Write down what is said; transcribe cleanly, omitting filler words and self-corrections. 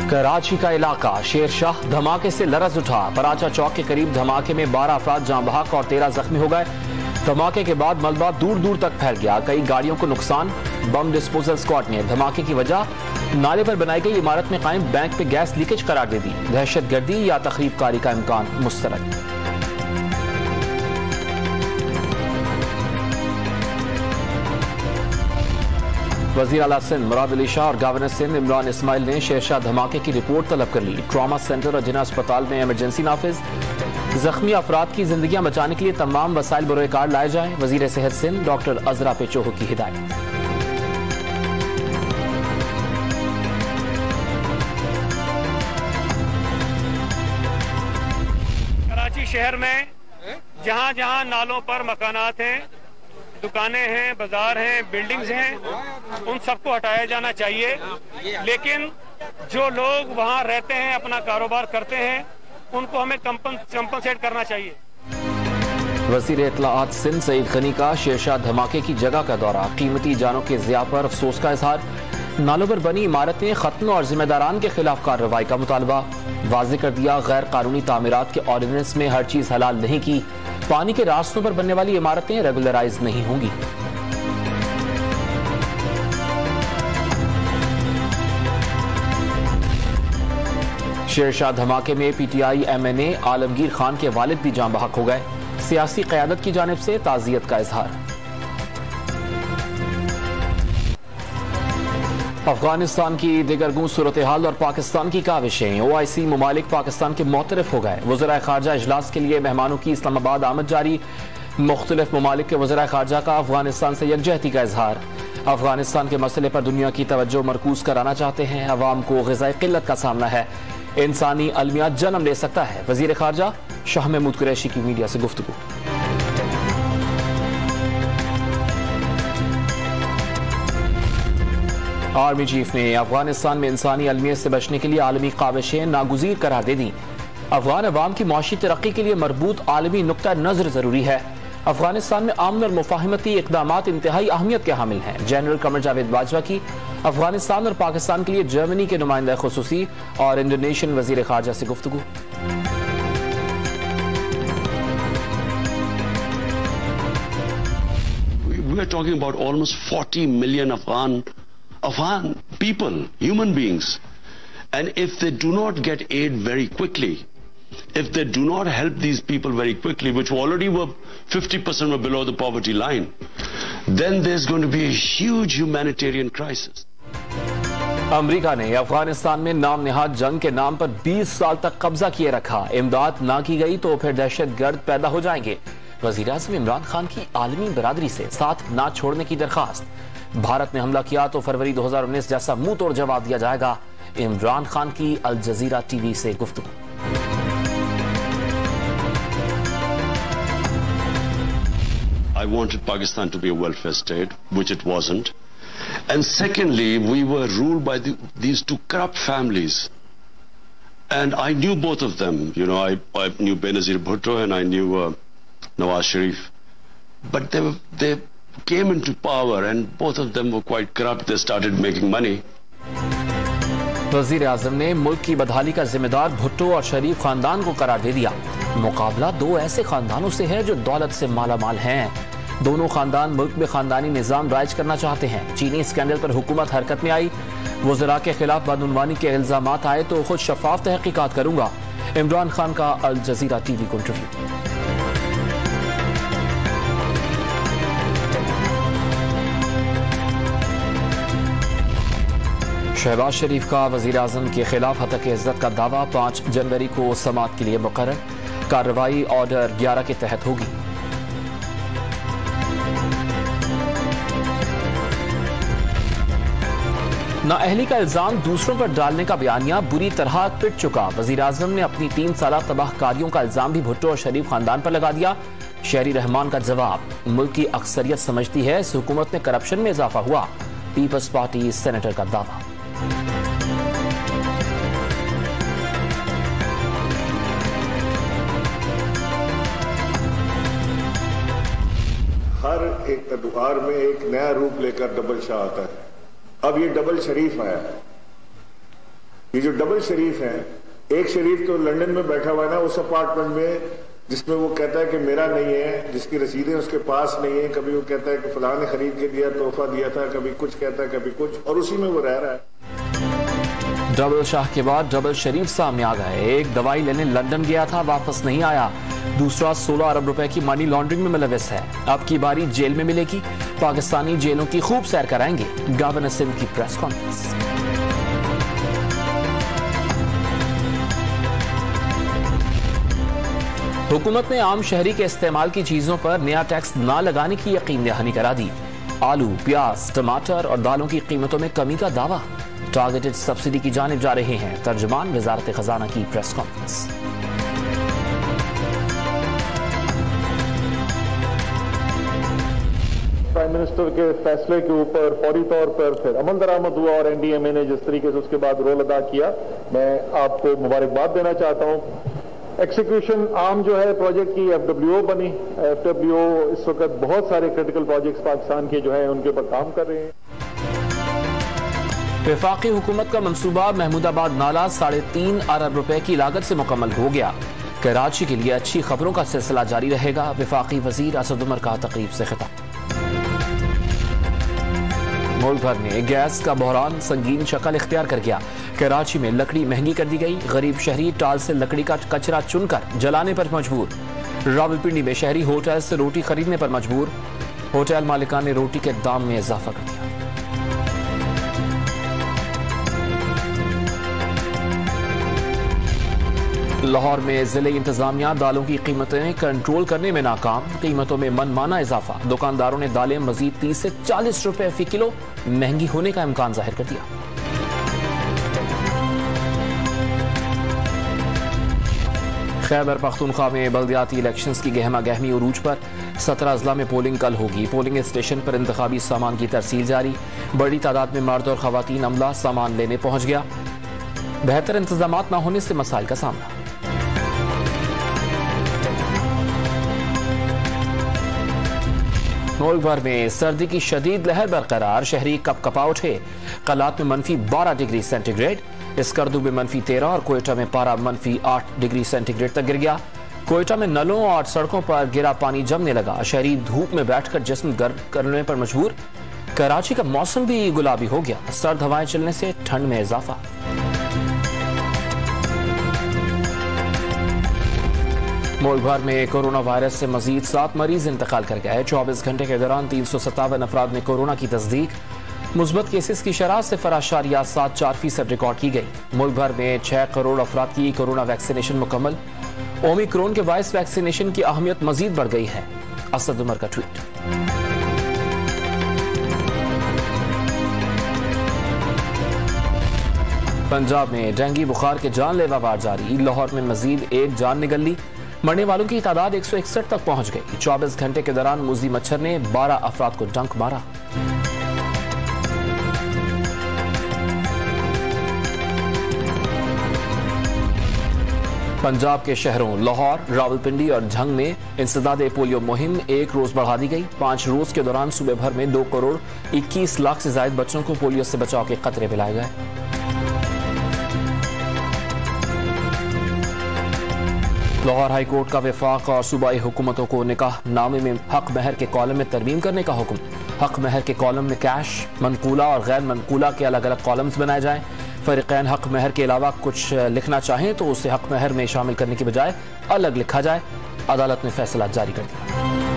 कराची का इलाका शेरशाह धमाके से लरज उठा। पराचा चौक के करीब धमाके में 12 अफराद जाँ बहक और 13 जख्मी हो गए। धमाके के बाद मलबा दूर दूर तक फैल गया, कई गाड़ियों को नुकसान। बम डिस्पोजल स्क्वाड ने धमाके की वजह नाले पर बनाई गई इमारत में कायम बैंक पे गैस लीकेज करार दे दी। दहशतगर्दी या तखरीबकारी का इम्कान मुस्तरद। वज़ीर आला सिंध मुराद अली शाह और गवर्नर सिंध इमरान इस्माइल ने शेरशाह धमाके की रिपोर्ट तलब कर ली। ट्रॉमा सेंटर और जिना अस्पताल में इमरजेंसी नाफिज। जख्मी अफराद की जिंदगियां बचाने के लिए तमाम वसाइल बरोकार लाए जाएं। वजीर सेहत सिंध डॉक्टर अजरा पेचोहो की हिदायत। कराची शहर में जहां जहां नालों पर मकानात हैं, दुकानें हैं, बाजार हैं, बिल्डिंग्स हैं, उन सबको हटाया जाना चाहिए। लेकिन जो लोग वहां रहते हैं, अपना कारोबार करते हैं, उनको हमें कंपनसेट करना चाहिए। वज़ीर इत्तलाआत सिंध सईद गनी का शेरशाह धमाके की जगह का दौरा। कीमती जानों के ज़िया पर अफसोस का इजहार। नालों पर बनी इमारतें खत्म और जिम्मेदारान के खिलाफ कार्रवाई का मुतालबा। वाज़े कर दिया, गैर कानूनी तामीरात के ऑर्डिनेंस में हर चीज हलाल नहीं की। पानी के रास्तों पर बनने वाली इमारतें रेगुलराइज नहीं होंगी। शेरशाह धमाके में पीटीआई एमएनए आलमगीर खान के वालिद भी जाँ बहक हो गए। सियासी क़यादत की जानिब से ताज़ियत का इजहार। अफगानिस्तान की दिगरगूं सूरत हाल और पाकिस्तान की काविशें। OIC ममालिक पाकिस्तान के मोतरफ हो गए। वज़राए खारजा इजलास के लिए मेहमानों की इस्लामाबाद आमद जारी। मुख्तलिफ ममालिक के वज़राए खारजा का अफगानिस्तान से यकजहती का इजहार। अफगानिस्तान के मसले पर दुनिया की तवज्जो मरकूज कराना चाहते हैं। अवाम को ग़िज़ाई क़िल्लत का सामना है, इंसानी अलमिया जन्म ले सकता है। वज़ीर खारजा शाह महमूद कुरैशी की मीडिया से गुफ्तगू। आर्मी चीफ ने अफगानिस्तान में इंसानी अलमियत से बचने के लिए आलमी काविशें नागुज़ीर करार दे दी। अफगान अवाम की माशी तरक्की के लिए मरबूत आलमी नुक्ता नजर जरूरी है। अफगानिस्तान में आमन और मुफाहमती इक़दामात इंतहाई अहमियत के हामिल हैं। जनरल कमर जावेद बाजवा की अफगानिस्तान और पाकिस्तान के लिए जर्मनी के नुमाइंदा खुसूसी और इंडोनेशियन वज़ीर खारजा से गुफ्तगू। We are talking about almost 40 million Afghan people, human beings, and if they do not get aid very quickly, if they do not help these people very quickly, which already were 50% were below the poverty line, then there's going to be a huge humanitarian crisis. America ने अफगानिस्तान में नाम निहाद जंग के नाम पर 20 साल तक कब्जा किए रखा। इमदाद ना की गई तो फिर दहशतगर्द पैदा हो जाएंगे। वज़ीर आज़म इमरान खान की आलमी बरादरी से साथ ना छोड़ने की दरखास्त। भारत ने हमला किया तो फरवरी 2019 जैसा मुंह तोड़ जवाब दिया जाएगा। इमरान खान की अल जजीरा टीवी से गुफ्तगू। I wanted Pakistan to be a welfare state, which it wasn't. And secondly, we were ruled by these two corrupt families. And I knew both of them. You know, I knew Benazir Bhutto and I knew Nawaz Sharif. But they came into power and both of them were quite corrupt. They started making money. वज़ीर आज़म ने मुल्क की बदहाली का जिम्मेदार भुट्टो और शरीफ खानदान को करार दे दिया। मुकाबला दो ऐसे खानदानों से है जो दौलत से मालामाल हैं। दोनों खानदान मुल्क में खानदानी निजाम राइज करना चाहते हैं। चीनी स्कैंडल पर हुकूमत हरकत में आई। वज़रा के खिलाफ बदउनवानी के इल्जामात आए तो खुद शफाफ तहकीकात करूंगा। इमरान खान का अल जजीरा टीवी को इंटरव्यू। शहबाज शरीफ का वज़ीर आज़म के खिलाफ हतक इज्जत का दावा। 5 जनवरी को समाअत के लिए मुकर्रर। कार्रवाई ऑर्डर 11 के तहत होगी। नाअहली का इल्जाम दूसरों पर डालने का बयानिया बुरी तरह पिट चुका। वज़ीर आज़म ने अपनी 3 साला तबाहकारियों का इल्जाम भी भुट्टो और शरीफ खानदान पर लगा दिया। शहरी रहमान का जवाब, मुल्क की अक्सरियत समझती है इस हुकूमत में करप्शन में इजाफा हुआ। पीपल्स पार्टी सेनेटर का दावा। हर एक त्योहार में एक नया रूप लेकर डबल शाह आता है। अब ये डबल शरीफ आया है। ये जो डबल शरीफ है, एक शरीफ तो लंदन में बैठा हुआ है ना उस अपार्टमेंट में जिसमें वो कहता है कि मेरा नहीं है, जिसकी रसीदें उसके पास नहीं है। कभी वो कहता है कि फलां ने खरीद के दिया, तोहफा दिया था, कभी कुछ कहता है कभी कुछ, और उसी में वो रह रहा है। डबल शाह के बाद डबल शरीफ सामने आ गए। एक दवाई लेने लंदन गया था, वापस नहीं आया। दूसरा 16 अरब रुपए की मनी लॉन्ड्रिंग में मुलविस है। अब की बारी जेल में मिलेगी। पाकिस्तानी जेलों की खूब सैर कराएंगे गवर्नर सिंध की प्रेस कॉन्फ्रेंस। हुकूमत ने आम शहरी के इस्तेमाल की चीजों पर नया टैक्स न लगाने की यकीन दहानी करा दी। आलू, प्याज, टमाटर और दालों की कीमतों में कमी का दावा। टारगेटेड सब्सिडी की जानिब जा रहे हैं तर्जुमान वजारत खजाना की प्रेस कॉन्फ्रेंस। प्राइम मिनिस्टर के फैसले के ऊपर फौरी तौर पर फिर अमल दरामद हुआ और एनडीएमए ने जिस तरीके से उसके बाद रोल अदा किया, मैं आपको मुबारकबाद देना चाहता हूं। एक्सिक्यूशन आर्म जो है प्रोजेक्ट की एफडब्ल्यूओ बनी। एफडब्ल्यूओ इस वक्त बहुत सारे क्रिटिकल प्रोजेक्ट्स पाकिस्तान के जो है उनके ऊपर काम कर रहे हैं। वफाकी हुकूमत का मंसूबा महमूदाबाद नाला 3.5 अरब रुपए की लागत से मुकम्मल हो गया। कराची के लिए अच्छी खबरों का सिलसिला जारी रहेगा। वफाकी वजीर असद उमर का तकरीब से खिताब। मुल्क भर में गैस का बहरान संगीन शक्ल इख्तियार कर गया। कराची में लकड़ी महंगी कर दी गई। गरीब शहरी टाल से लकड़ी का कचरा चुनकर जलाने पर मजबूर। रावलपिंडी में शहरी होटल से रोटी खरीदने पर मजबूर। होटल मालिकान ने रोटी के दाम में इजाफा कर दिया। लाहौर में जिले इंतजामिया दालों की कीमतें कंट्रोल करने में नाकाम। कीमतों में मनमाना इजाफा। दुकानदारों ने दालें मजीद 30 से 40 रुपए फी किलो महंगी होने का इम्कान जाहिर कर दिया। खैबर पख्तूनख्वा में बल्दियाती इलेक्शंस की गहमा गहमी उरूज पर। 17 अजला में पोलिंग कल होगी। पोलिंग स्टेशन पर इंतखाबी सामान की तरसील जारी। बड़ी तादाद में मर्द और खवातीन अमला सामान लेने पहुंच गया। बेहतर इंतजाम न होने से मसाइल का सामना। मुल्क भर में सर्दी की शदीद लहर बरकरार। शहरी कपकपा उठे। कलात में -12 डिग्री सेंटीग्रेड, स्कर्दू में -13 और कोयटा में पारा -8 डिग्री सेंटीग्रेड तक गिर गया। कोयटा में नलों और सड़कों पर गिरा पानी जमने लगा। शहरी धूप में बैठकर जिस्म गर्म करने पर मजबूर। कराची का मौसम भी गुलाबी हो गया। सर्द हवाएं चलने से ठंड में इजाफा। मुल्क भर में कोरोना वायरस से मजीद 7 मरीज इंतकाल कर गए। 24 घंटे के दौरान 357 अफराद में कोरोना की तस्दीक। मुस्बत केसेस की शरह 0.74% रिकॉर्ड की गई। मुल्क भर में 6 करोड़ अफराद की कोरोना वैक्सीनेशन मुकम्मल। ओमिक्रॉन के बायस वैक्सीनेशन की अहमियत मजीद बढ़ गई है। असद उमर का ट्वीट। पंजाब में डेंगू बुखार के जानलेवा वार जारी। लाहौर में मजीद 1 जान निकल ली। मरने वालों की तादाद 161 तक पहुंच गई। 24 घंटे के दौरान मुजी मच्छर ने 12 अफराद को डंक मारा। पंजाब के शहरों लाहौर, रावलपिंडी और झंग में इंसदाद पोलियो मुहिम 1 रोज बढ़ा दी गई। 5 रोज के दौरान सूबे भर में 2 करोड़ 21 लाख से ज्यादा बच्चों को पोलियो से बचाव के खतरे पिलाए गए। लाहौर हाई कोर्ट का वफाक और सूबाई हुकूमतों को निकाह नामे में हक महर के कॉलम में तरमीम करने का हुक्म। हक महर के कॉलम में कैश, मनकूला और गैर मनकूला के अलग अलग कॉलम्स बनाए जाएं। फरीकैन हक महर के अलावा कुछ लिखना चाहें तो उसे हक महर में शामिल करने की बजाय अलग लिखा जाए। अदालत ने फैसला जारी कर दिया।